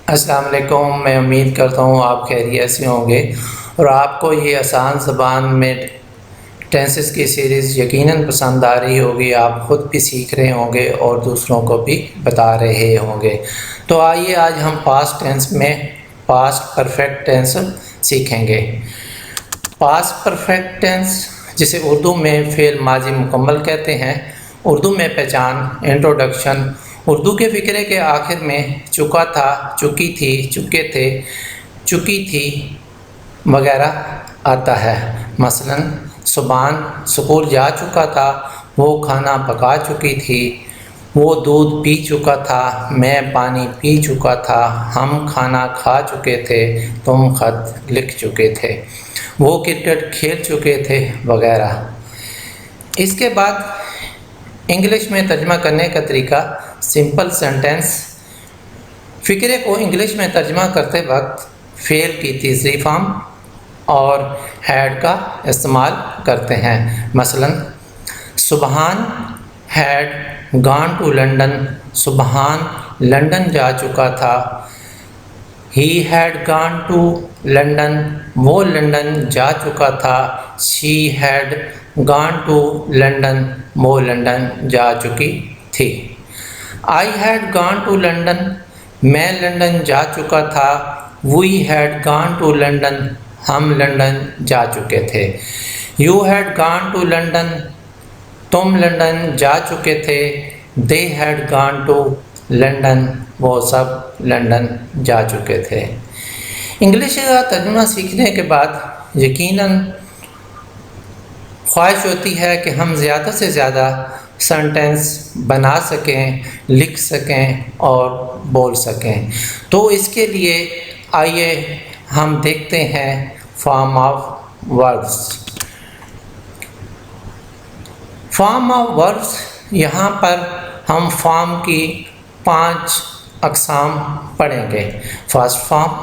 السلام علیکم، میں امید کرتا ہوں آپ خیریت سے ہوں گے اور آپ کو یہ آسان زبان میں ٹینسز کی سیریز یقیناً پسند آ رہی ہوگی۔ آپ خود بھی سیکھ رہے ہوں گے اور دوسروں کو بھی بتا رہے ہوں گے۔ تو آئیے آج ہم پاسٹ ٹینس میں پاسٹ پرفیکٹ ٹینس سیکھیں گے۔ پاسٹ پرفیکٹ ٹینس جسے اردو میں فعل ماضی مکمل کہتے ہیں۔ اردو میں پہچان، انٹروڈکشن۔ اردو کے فقرے کے آخر میں چکا تھا، چکی تھی، چکے تھے، چکی تھی وغیرہ آتا ہے۔ مثلاً سبحان سکول جا چکا تھا، وہ کھانا پکا چکی تھی، وہ دودھ پی چکا تھا، میں پانی پی چکا تھا، ہم کھانا کھا چکے تھے، تم خط لکھ چکے تھے، وہ کرکٹ کھیل چکے تھے وغیرہ۔ اس کے بعد انگلش میں ترجمہ کرنے کا طریقہ سمپل سینٹینس۔ فقرے کو انگلش میں ترجمہ کرتے وقت فعل کی تیسری فارم اور ہیڈ کا استعمال کرتے ہیں۔ مثلاً سبحان ہیڈ گان ٹو لنڈن، سبحان لندن جا چکا تھا۔ ہی ہیڈ گان ٹو لنڈن، وہ لندن جا چکا تھا۔ شی ہیڈ گان ٹو لنڈن، وہ لندن جا چکی تھی۔ آئی ہیڈ گان ٹو لنڈن، میں لندن جا چکا تھا۔ وی ہیڈ گان ٹو لنڈن، ہم لندن جا چکے تھے۔ یو ہیڈ گان ٹو لنڈن، تم لندن جا چکے تھے۔ دے ہیڈ گان ٹو لنڈن، وہ سب لندن جا چکے تھے۔ انگلش کا ترجمہ سیکھنے کے بعد یقیناً خواہش ہوتی ہے کہ ہم زیادہ سے زیادہ سینٹینس بنا سکیں، لکھ سکیں اور بول سکیں۔ تو اس کے لیے آئیے ہم دیکھتے ہیں form of verbs. Form of verbs, یہاں پر ہم فارم کی 5 اقسام پڑھیں گے۔ First form,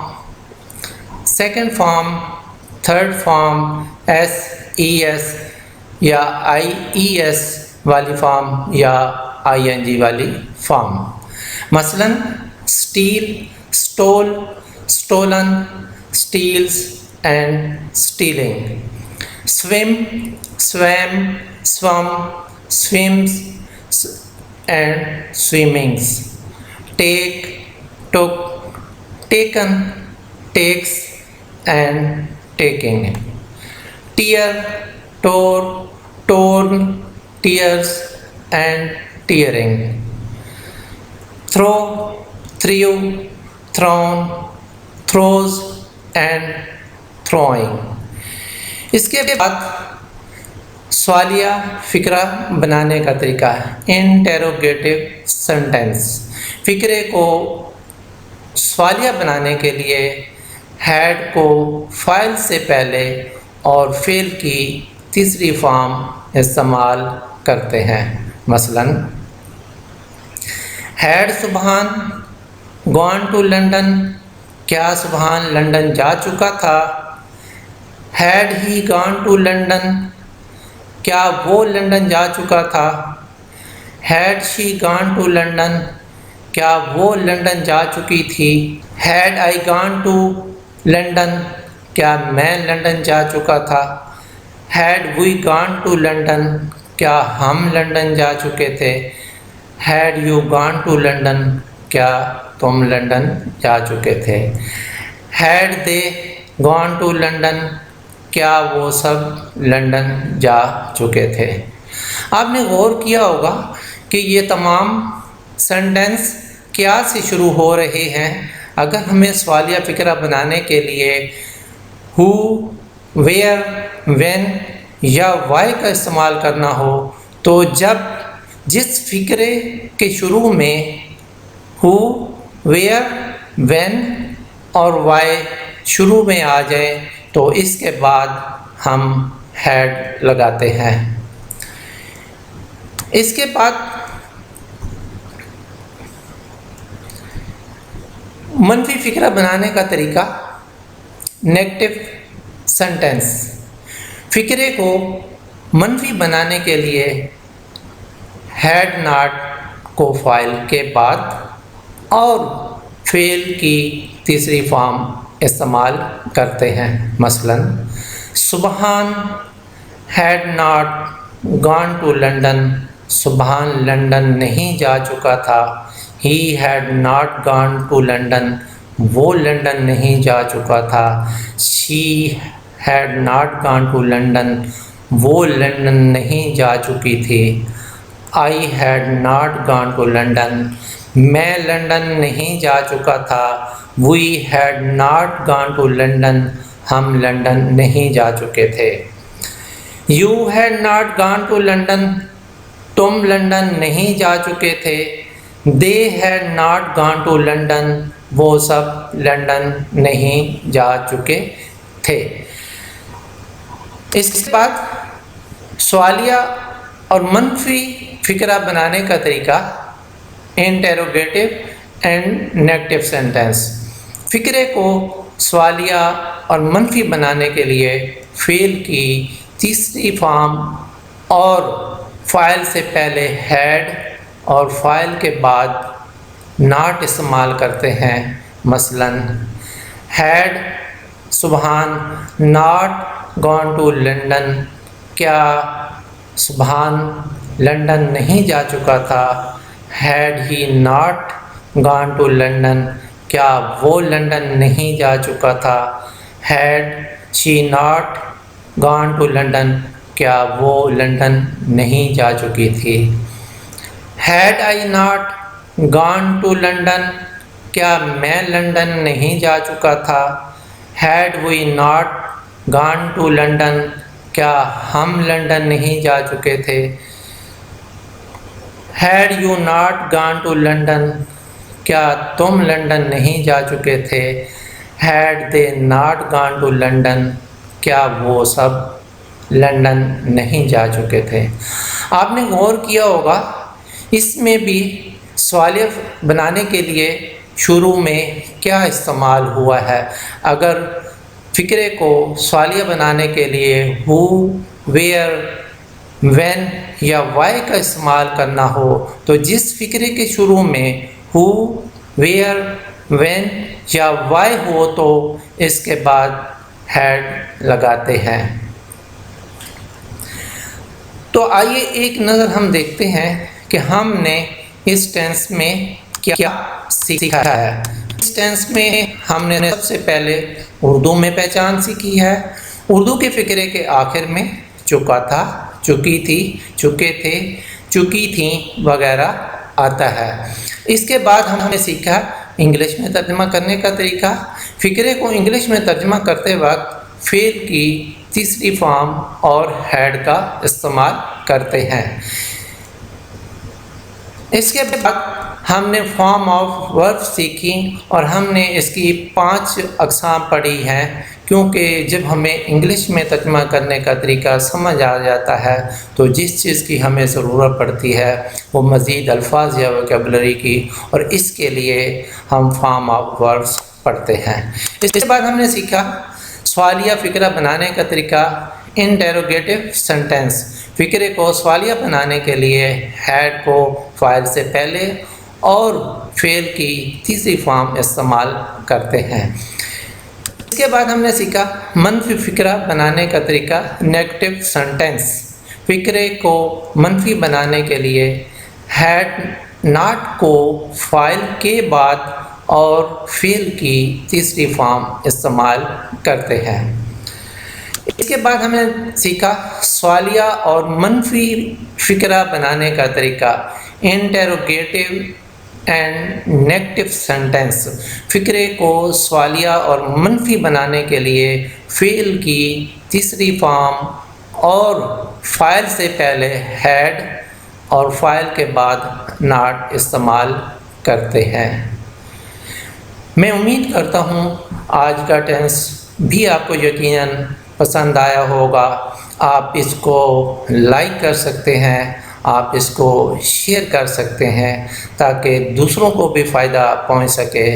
second form, third form, S E S یا آئی ای ایس والی فارم یا آئی این جی والی فارم۔ مثلاً steal, stole, stolen, steals and stealing. Swim, swim, swam, swims and swimmings. Take, took, taken, takes and taking. Tear, tore, torn, tears and tearing. Throw, threw, thrown, throws and throwing. اس کے بعد سوالیہ فقرہ بنانے کا طریقہ ہے انٹیروگیٹو sentence. فقرے کو سوالیہ بنانے کے لیے ہیڈ کو فاعل سے پہلے اور فعل کی تیسری فارم استعمال کرتے ہیں۔ مثلاً ہیڈ سبحان گون ٹو لنڈن، کیا سبحان لندن جا چکا تھا؟ Had he gone to London, کیا وہ لندن جا چکا تھا؟ Had she gone to London, کیا وہ لندن جا چکی تھی؟ Had I gone to London, کیا میں لندن جا چکا تھا؟ Had we gone to London, کیا ہم لندن جا چکے تھے؟ Had you gone to London, کیا تم لندن جا چکے تھے؟ Had they gone to London, کیا وہ سب لندن جا چکے تھے؟ آپ نے غور کیا ہوگا کہ یہ تمام سینٹینس کیا سے شروع ہو رہے ہیں۔ اگر ہمیں سوالیہ فقرہ بنانے کے لیے ہو، ویئر، وین یا وائی کا استعمال کرنا ہو تو جس فقرے کے شروع میں ہو، ویئر، وین اور وائی شروع میں آ جائے تو اس کے بعد ہم ہیڈ لگاتے ہیں۔ اس کے بعد منفی فقرہ بنانے کا طریقہ نیگیٹو سینٹینس۔ فقرے کو منفی بنانے کے لیے ہیڈ ناٹ کو فاعل کے بعد اور فعل کی تیسری فارم استعمال کرتے ہیں۔ مثلاً سبحان had not gone to London، سبحان لندن نہیں جا چکا تھا۔ He had not gone to London، وہ لندن نہیں جا چکا تھا۔ She had not gone to London، وہ لندن نہیں جا چکی تھی۔ I had not gone to London، میں لندن نہیں جا چکا تھا۔ We had not gone to London، ہم لندن نہیں جا چکے تھے۔ You had not gone to London، تم لندن نہیں جا چکے تھے۔ They had not gone to London، وہ سب لندن نہیں جا چکے تھے۔ اس کے بعد سوالیہ اور منفی فقرہ بنانے کا طریقہ انٹروگیٹو اینڈ نیگیٹو سینٹینس۔ فقرے کو سوالیہ اور منفی بنانے کے لیے فعل کی تیسری فارم اور فاعل سے پہلے ہیڈ اور فاعل کے بعد ناٹ استعمال کرتے ہیں۔ مثلاً ہیڈ سبحان ناٹ گون ٹو لنڈن، کیا سبحان لندن نہیں جا چکا تھا۔ Had he not gone to London, کیا وہ لندن نہیں جا چکا تھا۔ Had she not gone to London, کیا وہ لندن نہیں جا چکی تھی۔ Had I not gone to London, کیا میں لندن نہیں جا چکا تھا۔ Had we not gone to London, کیا ہم لندن نہیں جا چکے تھے۔ Had you not gone to London, کیا تم لندن نہیں جا چکے تھے۔ Had they not gone to London, کیا وہ سب لندن نہیں جا چکے تھے۔ آپ نے غور کیا ہوگا اس میں بھی سوالیہ بنانے کے لیے شروع میں کیا استعمال ہوا ہے۔ اگر فقرے کو سوالیہ بنانے کے لیے ہو، ویئر، وین یا وائی کا استعمال کرنا ہو تو جس فقرے کے شروع میں ہو، ویئر، وین یا وائی ہو تو اس کے بعد ہیڈ لگاتے ہیں۔ تو آئیے ایک نظر ہم دیکھتے ہیں کہ ہم نے اس ٹینس میں کیا سیکھا ہے۔ اس ٹینس میں ہم نے سب سے پہلے اردو میں پہچان سیکھی ہے۔ اردو کے فقرے کے آخر میں چکا تھا، چکی تھی، چکے تھے، چکی تھیں وغیرہ آتا ہے۔ اس کے بعد ہم نے سیکھا انگلش میں ترجمہ کرنے کا طریقہ۔ فقرے کو انگلش میں ترجمہ کرتے وقت فعل کی تیسری فارم اور ہیڈ کا استعمال کرتے ہیں۔ اس کے بعد ہم نے فارم آف ورب سیکھی اور ہم نے اس کی 5 اقسام پڑھی ہیں، کیونکہ جب ہمیں انگلش میں ترجمہ کرنے کا طریقہ سمجھ آ جاتا ہے تو جس چیز کی ہمیں ضرورت پڑتی ہے وہ مزید الفاظ یا ویکیبلری کی، اور اس کے لیے ہم فارم آف وربس پڑھتے ہیں۔ اس کے بعد ہم نے سیکھا سوالیہ فقرہ بنانے کا طریقہ انٹروگیٹو سینٹینس۔ فقرے کو سوالیہ بنانے کے لیے ہیڈ کو فاعل سے پہلے اور فعل کی تیسری فارم استعمال کرتے ہیں۔ اس کے بعد ہم نے سیکھا منفی فقرہ بنانے کا طریقہ نیگیٹو سینٹینس۔ فقرے کو منفی بنانے کے لیے ہیڈ ناٹ کو فاعل کے بعد اور فعل کی تیسری فارم استعمال کرتے ہیں۔ اس کے بعد ہم نے سیکھا سوالیہ اور منفی فقرہ بنانے کا طریقہ انٹروگیٹو اینڈ نیگیٹو سینٹینس۔ فقرے کو سوالیہ اور منفی بنانے کے لیے فعل کی تیسری فارم اور فاعل سے پہلے ہیڈ اور فاعل کے بعد ناٹ استعمال کرتے ہیں۔ میں امید کرتا ہوں آج کا ٹینس بھی آپ کو یقیناً پسند آیا ہوگا۔ آپ اس کو لائک کر سکتے ہیں، آپ اس کو شیئر کر سکتے ہیں تاکہ دوسروں کو بھی فائدہ پہنچ سکے۔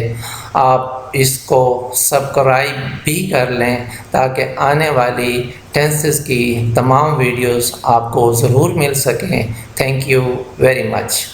آپ اس کو سبسکرائب بھی کر لیں تاکہ آنے والی ٹینسز کی تمام ویڈیوز آپ کو ضرور مل سکیں۔ Thank you very much.